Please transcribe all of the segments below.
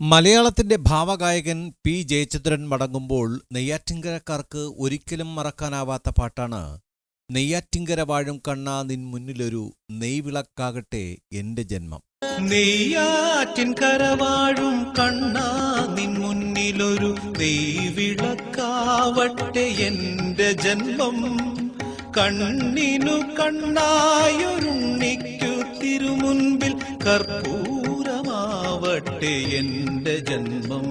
മലയാളത്തിന്റെ ഭാവഗായകൻ പി ജയചന്ദ്രൻ മടങ്ങുമ്പോൾ നെയ്യാറ്റിൻകരക്കാർക്ക് ഒരിക്കലും മറക്കാനാവാത്ത പാട്ടാണ് നെയ്യാറ്റിൻകര വാഴും കണ്ണാ നിൻ മുന്നിലൊരു നെയ്വിളക്കാകട്ടെ എന്റെ ജന്മം. നെയ്യാറ്റിൻകര വാഴും കണ്ണാ നിൻ മുന്നിലൊരു നെയ്വിളക്കാവട്ടെ എന്റെ ജന്മം. കണ്ണിനു കണ്ണായൊരുണ്ണിക്കു തിരുമുൻപിൽ കർപ്പൂരമാവട്ടെ എന്റെ ജന്മം.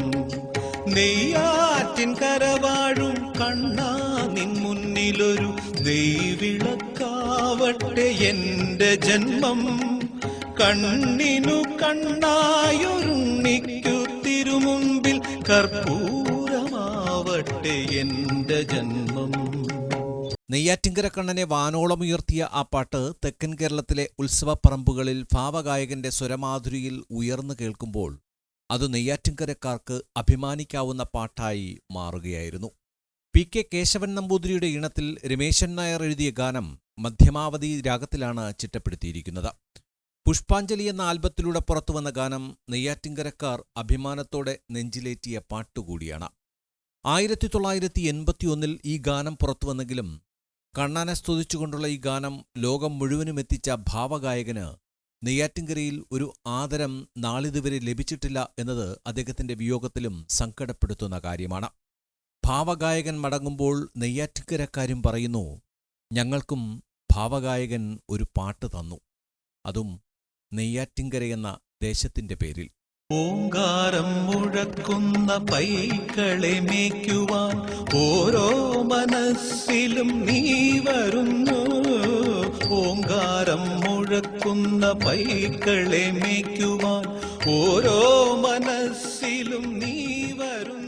നെയ്യാറ്റിൻകര വാഴും കണ്ണാ നിൻ മുന്നിലൊരു നെയ്വിളക്കാവട്ടെ എന്റെ ജന്മം. കണ്ണിനു കണ്ണായൊരുണ്ണിക്കു തിരുമുൻപിൽ കർപ്പൂരമാവട്ടെ എന്റെ ജന്മം. നെയ്യാറ്റിൻകര കണ്ണനെ വാനോളമുയർത്തിയ ആ പാട്ട് തെക്കൻ കേരളത്തിലെ ഉത്സവപ്പറമ്പുകളിൽ ഭാവഗായകന്റെ സ്വരമാധുരിയിൽ ഉയർന്നു കേൾക്കുമ്പോൾ അത് നെയ്യാറ്റിൻകരക്കാർക്ക് അഭിമാനിക്കാവുന്ന പാട്ടായി മാറുകയായിരുന്നു. പി കെ കേശവൻ നമ്പൂതിരിയുടെ ഈണത്തിൽ രമേശൻ നായർ എഴുതിയ ഗാനം മധ്യമാവധി രാഗത്തിലാണ് ചിട്ടപ്പെടുത്തിയിരിക്കുന്നത്. പുഷ്പാഞ്ജലി എന്ന ആൽബത്തിലൂടെ പുറത്തുവന്ന ഗാനം നെയ്യാറ്റിൻകരക്കാർ അഭിമാനത്തോടെ നെഞ്ചിലേറ്റിയ പാട്ടുകൂടിയാണ്. 1981 ഈ ഗാനം പുറത്തുവന്നെങ്കിലും കണ്ണനെ സ്തുതിച്ചുകൊണ്ടുള്ള ഈ ഗാനം ലോകം മുഴുവനും എത്തിച്ച ഭാവഗായകന് നെയ്യാറ്റിൻകരയിൽ ഒരു ആദരം നാളിതുവരെ ലഭിച്ചിട്ടില്ല എന്നത് അദ്ദേഹത്തിന്റെ വിയോഗത്തിലും സങ്കടപ്പെടുത്തുന്ന കാര്യമാണ്. ഭാവഗായകൻ മടങ്ങുമ്പോൾ നെയ്യാറ്റിൻകരക്കാരും പറയുന്നു, ഞങ്ങൾക്കും ഭാവഗായകൻ ഒരു പാട്ട് തന്നു, അതും നെയ്യാറ്റിൻകരയെന്ന ദേശത്തിന്റെ പേരിൽ. ഓങ്കാരം മുഴക്കുന്ന പൈക്കളെ മേയ്ക്കുവാൻ ഓരോ മനസ്സിലും നീ വരുന്നു. ഓങ്കാരം മുഴക്കുന്ന പൈക്കളെ മേയ്ക്കുവാൻ ഓരോ മനസ്സിലും നീ വരുന്നു.